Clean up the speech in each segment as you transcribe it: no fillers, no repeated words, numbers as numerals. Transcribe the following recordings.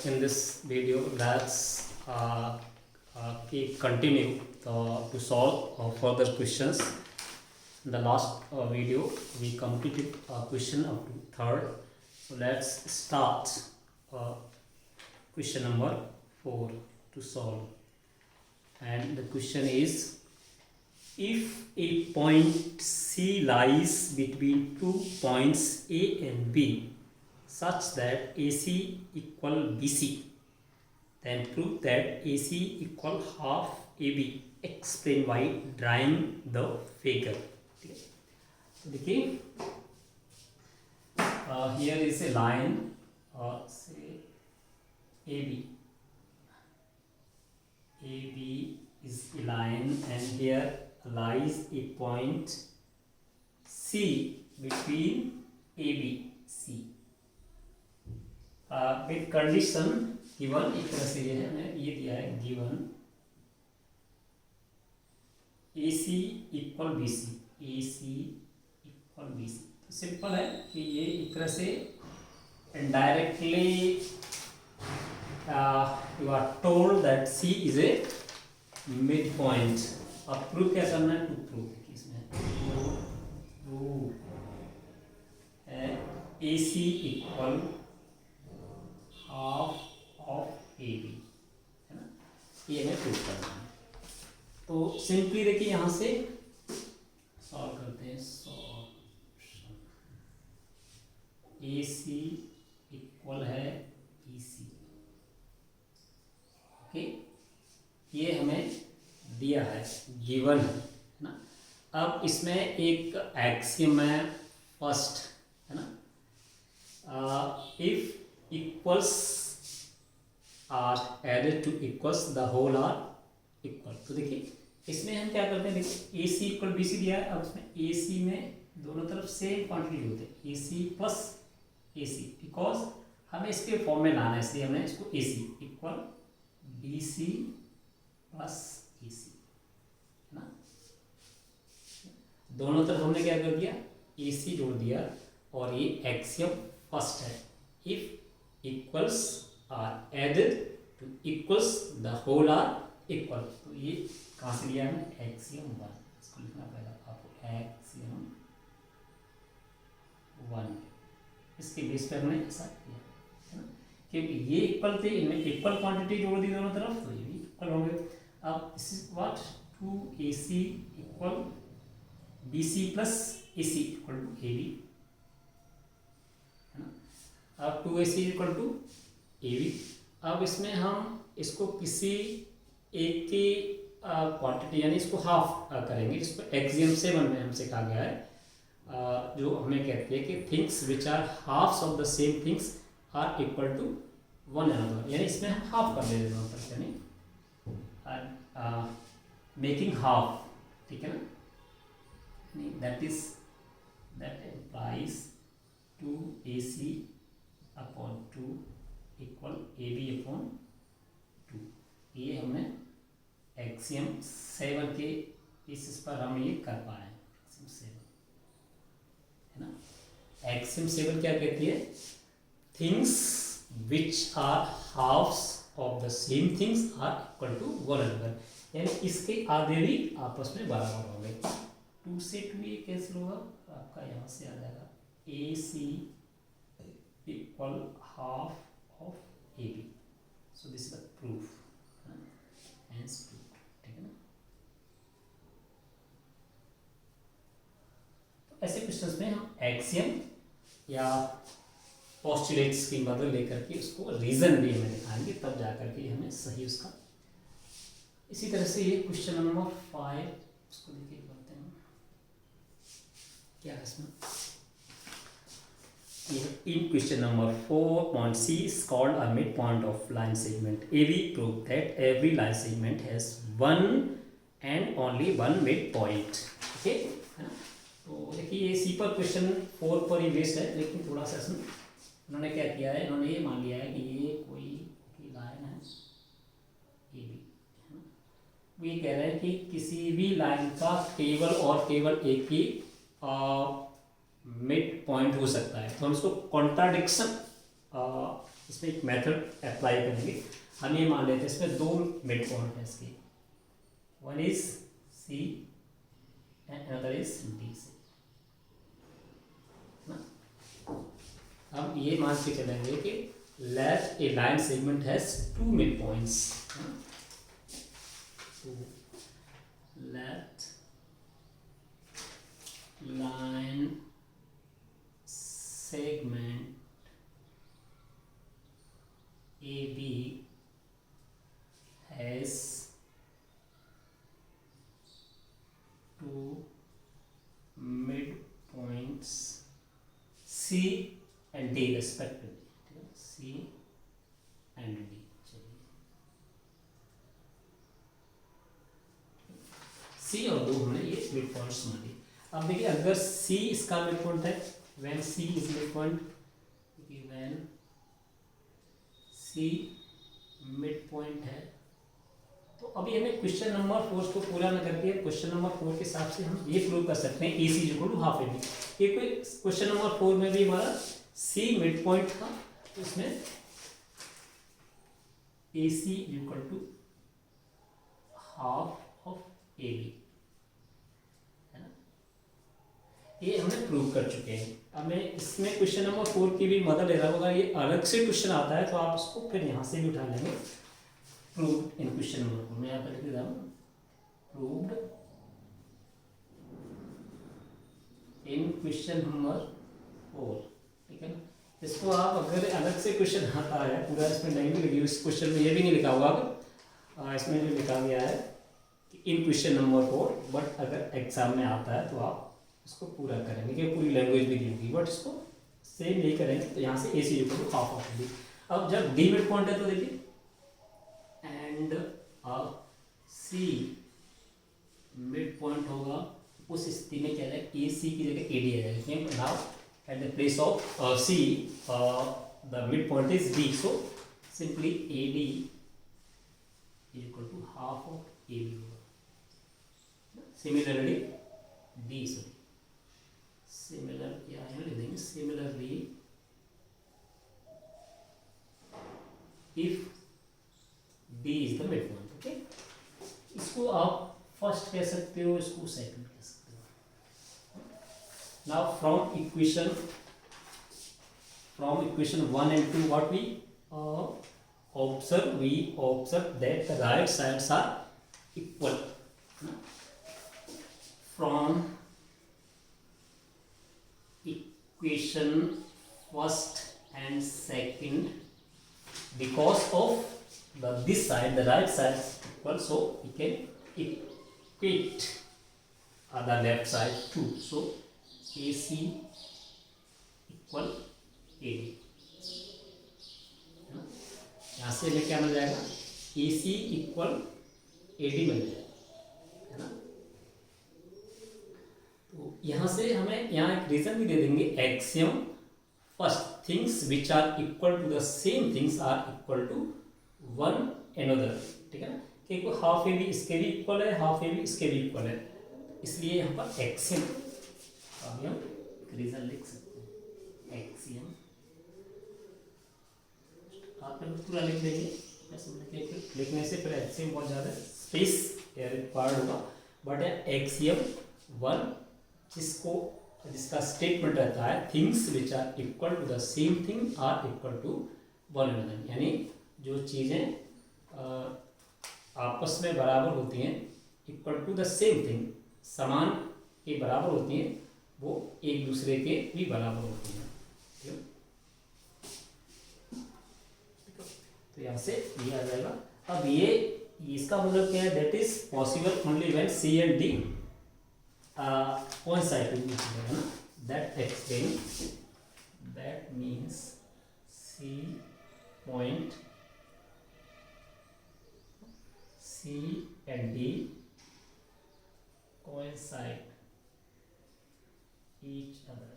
In this video, let's keep continue to solve further questions. In the last video, we completed question up to third. So let's start question number 4 to solve. And the question is, if a point C lies between 2 points A and B such that AC equal BC, then prove that AC equal half AB. Explain by drawing the figure. So देखिए, here is a line, say AB. AB is a line, and here lies a point C between AB, C. With condition given, एक तरह से ये है, मैंने ये दिया है given AC equal BC, AC equal BC. तो सिंपल है कि ये एक तरह से indirectly you are told that C is a midpoint. अब प्रूव क्या करना है? टू प्रूव इसमें prove AC equal half of AB, है ना, ये हमें प्रूव करना है. तो सिंपली देखिए यहाँ से सॉल्व करते हैं. सॉल्यूशन AC इक्वल है BC. ओके, ये हमें दिया है, गिवन है ना. अब इसमें एक एक्सियम है फर्स्ट, है ना, if equals are added to equals the whole are equal. तो देखिए इसमें हम क्या करते हैं, देखिए AC इक्वल BC दिया है. अब इसमें AC में दोनों तरफ सेम क्वांटिटी होते हैं, AC प्लस AC, बिकॉज हमें इसके फॉर्म में लाना है, इसलिए हमने इसको AC equal BC plus AC, है ना. दोनों तरफ हमने क्या कर दिया, AC जोड़ दिया, और ये एक्सियम फर्स्ट है. If equals are added to equals the whole are equal. तो ये कहाँ से लिया है? एक्सियम 1. इसको लिखना पड़ेगा आपको, एक्सियम 1. इसके बेस पे हमने ऐसा किया, है ना, क्योंकि ये इक्वल थे, इनमें इक्वल क्वांटिटी जोड़ दी दोनों तरफ, तो ये भी इक्वल होंगे. अब this is what, 2AC equal BC plus AC equal to AB. अब 2AC इक्वल टू AB. अब इसमें हम इसको किसी एक की क्वांटिटी यानी इसको हाफ करेंगे. इसको एक्सियम 7 में हमसे कहा गया है, जो हमें कहती है कि things which are halves of the same things are equal to one another. यानी इसमें हम हाफ कर ले रहे हैं, यानी मेकिंग हाफ, ठीक है ना. That implies 2AC upon 2 equal AB upon 2. ये हमने एक्सियम 7 के बेसिस पर हम ये कर पाए हैं. एक्सियम 7, है ना. एक्सियम 7 क्या कहती है? Things which are halves of the same things are equal to one another. यानी इसके आधे भी आपस में बराबर होंगे. 2 से 2 ये कैंसिल होगा, आपका यहाँ से आ जाएगा AC equal half of AB. So this is the proof, hence proved, ठीक है ना. तो ऐसे क्वेश्चंस में हम एक्सियम या पोस्टुलेट्स की मदद लेकर के उसको रीजन भी हमें दिखाएंगे, तब जाकर के हमें सही उसका. इसी तरह से ये क्वेश्चन नंबर 5, उसको देखिए करते हैं क्या है इसमें. In question number 4, point C is called a midpoint of line segment AB. Prove that every line segment has one and only one midpoint. Okay, है ना. तो देखिए ये C पर क्वेश्चन 4 पर ही बेस्ड है, लेकिन थोड़ा सा इसमें उन्होंने क्या किया है, इन्होंने ये मान लिया है कि ये कोई लाइन है AB, है ना. वो ये कह रहे हैं कि किसी भी लाइन का केवल और केवल एक ही मिड पॉइंट हो सकता है. तो हम इसको कॉन्ट्राडिक्शन इसमें एक मेथड अप्लाई करेंगे। हम ये मान लेते हैं इसमें दो मिड पॉइंट है इसके, one is C and another is D से ना। हम ये मान के चलेंगे कि let a line segment has two mid points, let line segment AB has two midpoints C and D respectively, C and D। सी और दो हमने ये मिड पॉइंट्स मान लिए। अब देखिए अगर सी इसका मिड पॉइंट है, when C is mid point, when C mid point है, तो अभी हमें क्वेश्चन नंबर 4 को पूरा न करके क्वेश्चन नंबर 4 के हिसाब से हम ये प्रूव कर सकते हैं A C is equal to half A B. ये कोई क्वेश्चन नंबर 4 में भी हमारा सी मिड पॉइंट था, तो इसमें A C equal to half of A B, ये हमने प्रूव कर चुके हैं। अब मैं इसमें क्वेश्चन नंबर 4 की भी मदद ले रहा हूँ। अगर ये अलग से क्वेश्चन आता है तो आप उसको फिर यहाँ से भी उठा लेंगे। प्रूव्ड इन क्वेश्चन नंबर 4, मैं यहाँ पर लिख रहा हूँ प्रूव्ड इन क्वेश्चन नंबर 4, ठीक है ना। इसको आप अगर अलग से क्वेश्चन आता है पूरा, इसमें नहीं भी लिखी, इस क्वेश्चन में ये भी नहीं लिखा होगा, इसमें जो लिखा गया है इन क्वेश्चन नंबर 4, बट अगर एग्जाम में आता है तो आप इसको पूरा करेंगे कि पूरी लैंग्वेज भी दी होगी, बट इसको सेम नहीं करेंगे। तो यहाँ से A C equal to half of D. अब जब डी मिड पॉइंट है तो देखिए एंड सी मिड पॉइंट होगा, उस स्थिति में क्या जाएगा, ए सी की जगह ए डी आ जाएगा। Now at the place of C the mid point is D, so simply A D equal to half of A B होगा। सिमिलरली डी, सिमिलर क्या है लिख देंगे, similarly if D is the mid point, okay. इसको आप first कह सकते हो, इसको सेकंड कह सकते हो। Now from equation 1 and 2 what we observe that the right sides are equal from equation first and second, because of this side, the right side is equal, so we can equate the left side too. So AC equal AD, यहाँ से हमें क्या मिल जाएगा, AC equal AD मिल जाएगा, है ना। तो यहाँ से हमें यहाँ एक रीजन भी दे देंगे, axiom first, things which are equal to the same things are equal to one another, ठीक है ना। कि हाफ ए भी इसके भी इक्वल है, हाफ ए भी इसके भी इक्वल है, इसलिए यहाँ पर एक्सियम, अभी हम रीजन लिख सकते हैं, एक्सियम आप पूरा लिख देंगे, लिखने से फिर एक्सियम बहुत ज़्यादा स्पेस रिक्वायर्ड होगा, बट एक्सियम 1 जिसका स्टेटमेंट रहता है things which are equal to the same thing are equal to one another, यानी जो चीज़ें आपस में बराबर होती हैं, equal to the same thing, समान के बराबर होती हैं, वो एक दूसरे के भी बराबर होती हैं, ठीक है। तो यहाँ से ये आ जाएगा। अब ये इसका मतलब क्या है, that is possible only when C and D coincide with each other, ना। That explains, that means C point, C and D coincide each other,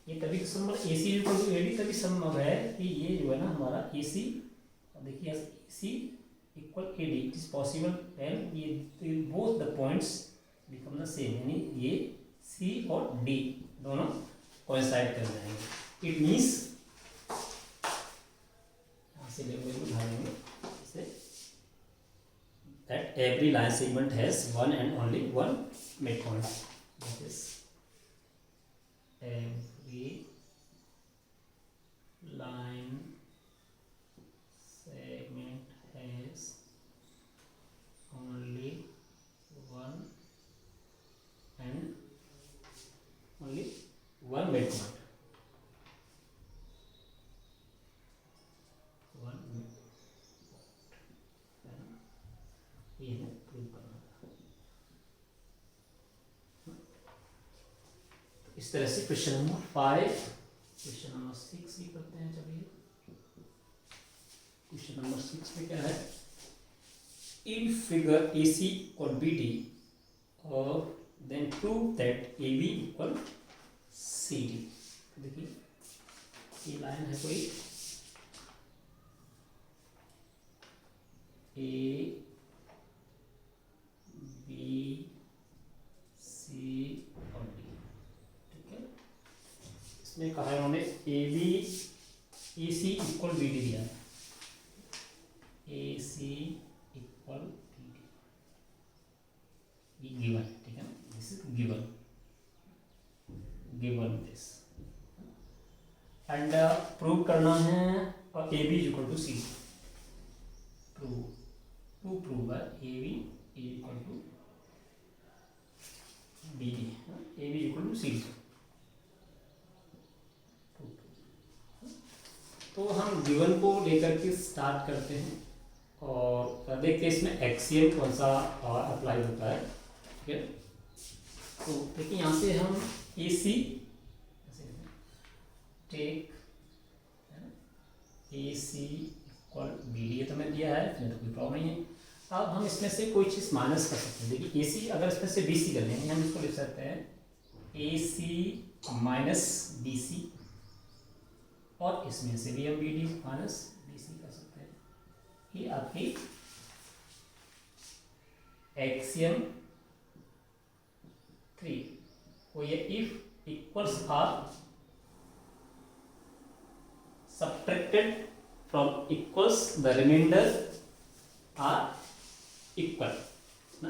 ये तभी संभव, AC इक्वल टू AD तभी संभव है कि ये जो है ना हमारा AC, देखिए AC equal AD, it is possible when ये both the points become the same, यानी ये C और D दोनों कोइंसाइड कर जाएंगे। इट मीन्स यहाँ से लैंग्वेज में ढालेंगे इसे that every line segment has one and only one midpoint. That is, every line segment has only one and only one midpoint. ये है प्रूव करना। तो इस तरह से क्वेश्चन नंबर 5, क्वेश्चन नंबर 6 भी करते हैं। चलिए क्वेश्चन नंबर 6 में क्या है, इन फिगर AC और BD और then prove that AB equal CD। देखिए ये लाइन है कोई A B C और D, ठीक है। इसमें कहा है उन्होंने AC इक्वल BD दिया है, AC इक्वल BD, ये गिवन, ठीक है ना, this is given this and prove करना है AB equal to CD। Prove है AB equal to BD, AB equal to CD। तो हम गिवन को लेकर के स्टार्ट करते हैं और देखते हैं इसमें एक्सियम कौन सा अप्लाई होता है, ठीक है। तो देखिए यहाँ से हम AC take AC equal BD, ये तो मैं दिया है, इसमें तो कोई प्रॉब्लम नहीं है। अब हम इसमें से कोई चीज़ माइनस कर सकते हैं। देखिए AC अगर इसमें से BC कर लेंगे, हम इसको लिख सकते हैं AC माइनस BC, और इसमें से भी हम BD माइनस BC कर सकते हैं। ये आपकी एक्सियम 3 वो ये if equals are subtracted from equals the remainder are equal ना।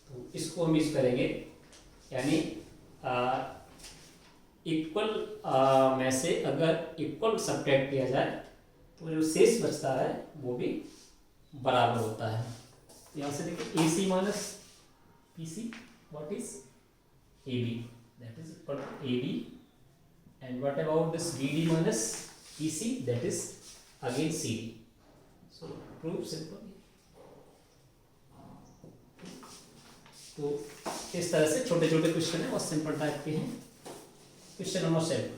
तो इसको हम यूज करेंगे, यानी इक्वल में से अगर इक्वल सब्ट्रैक्ट किया जाए तो जो शेष बचता है वो भी बराबर होता है। यहाँ से देखिए AC minus BC what is AB, that is equal to AB, and what about this BD minus BC, that is again CD. So proof simple। तो इस तरह से छोटे छोटे क्वेश्चन है और सिंपल टाइप के हैं। Question number 7,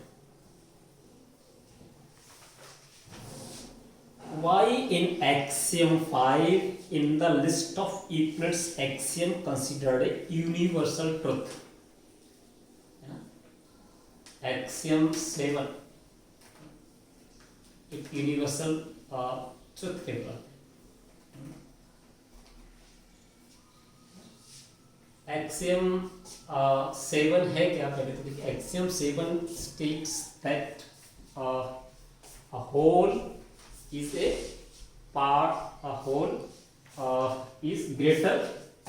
why in axiom 5 in the list of Euclid's axiom considered a universal truth। Axiom 7 एक यूनिवर्सल ट्रुथ के ऊपर। एक्सियम 7 है क्या, पहले तो देखिए। Axiom 7 states that a whole is a part, a whole is greater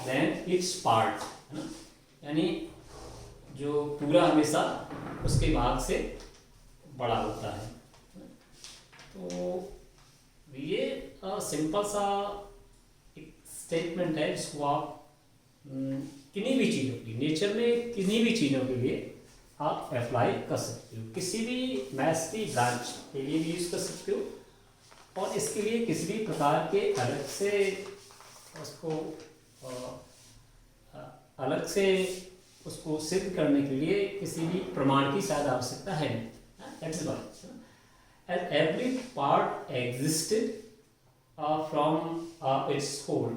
than its part, है ना। यानी जो पूरा हमेशा उसके भाग से बड़ा होता है। तो ये सिंपल सा एक स्टेटमेंट है जिसको आप किन्हीं भी चीज़ों की, नेचर में किन्हीं भी चीज़ों के लिए आप अप्लाई कर सकते हो। किसी भी मैथ्स की ब्रांच के लिए भी यूज़ कर सकते हो, और इसके लिए किसी भी प्रकार के अलग से उसको अलग से उसको सिद्ध करने के लिए किसी भी प्रमाण की शायद आवश्यकता है नहीं। As every part existed from its whole,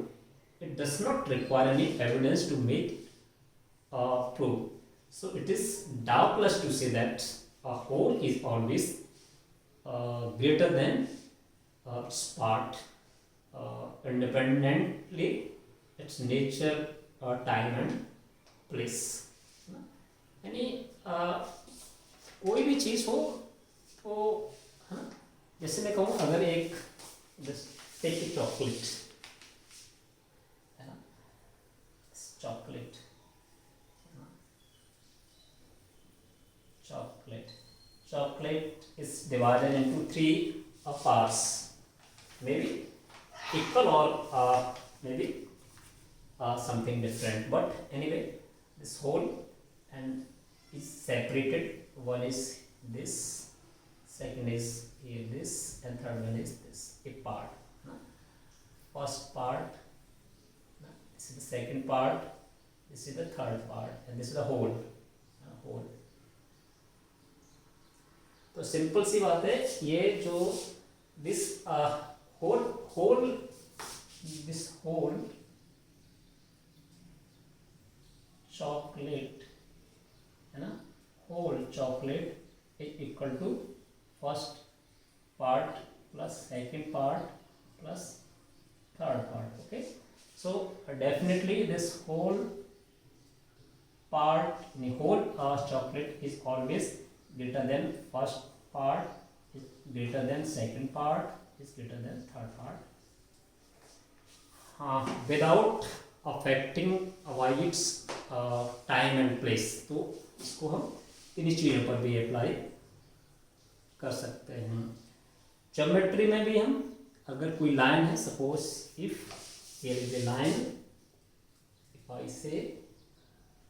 it does not require any evidence to make proof. So it is doubtless to say that a whole is always greater than its part, independently its nature, time and place। यानी कोई भी चीज़ हो तो है ना, जैसे मैं कहूँ अगर एक टेक चॉकलेट है ना, chocolate chocolate is divided into three parts, maybe equal or maybe something different, but anyway this whole and is separated. One is this, second is here this, and third one is this, a part. First part, this is the second part, this is the third part, and this is the whole. तो simple सी बात है, ये जो this whole chocolate है ना, whole chocolate is equal to first part plus second part plus third part. Okay, so definitely this whole part in a whole chocolate is always greater than first part, is greater than second part, is greater than third part, without affecting its time and place. तो इसको हम इन चीज़ों पर भी apply कर सकते हैं. Geometry में भी हम अगर कोई लाइन है, suppose if here is a line, if I से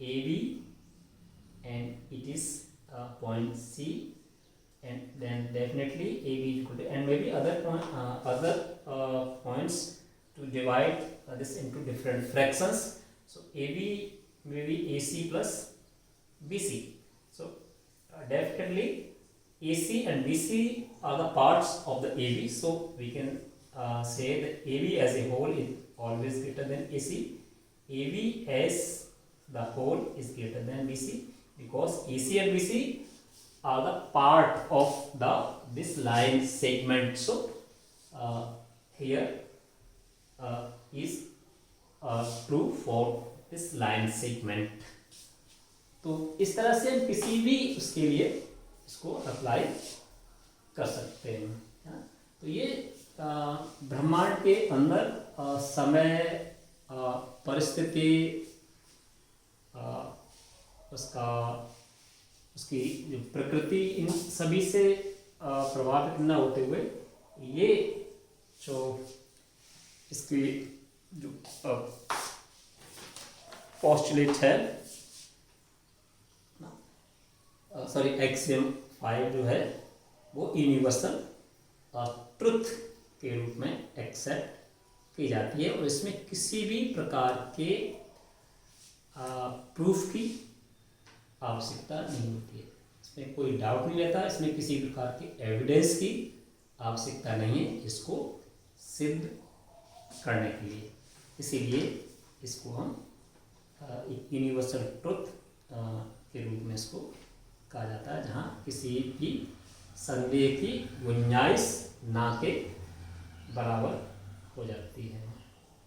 AB and it is point C, and then definitely AB is equal to, and maybe other points to divide this into different fractions. So AB may be AC plus BC. So definitely AC and BC are the parts of the AB. So we can say that AB as a whole is always greater than AC. AB as the whole is greater than BC, because AC and BC are the part of this line segment. So here is true for this line segment. तो इस तरह से हम किसी भी उसके लिए इसको अप्लाई कर सकते हैं. तो ये ब्रह्मांड के अंदर समय, परिस्थिति, उसकी जो प्रकृति, इन सभी से प्रभावित न होते हुए ये जो इसकी जो पोस्टुलेट है, सॉरी एक्सियम 5 जो है वो यूनिवर्सल ट्रुथ के रूप में एक्सेप्ट की जाती है, और इसमें किसी भी प्रकार के प्रूफ की आवश्यकता नहीं होती है. इसमें कोई डाउट नहीं रहता, इसमें किसी प्रकार के एविडेंस की आवश्यकता नहीं है इसको सिद्ध करने के लिए. इसीलिए इसको हम एक यूनिवर्सल ट्रुथ के रूप में इसको कहा जाता है, जहाँ किसी भी संदेह की गुंजाइश ना के बराबर हो जाती है.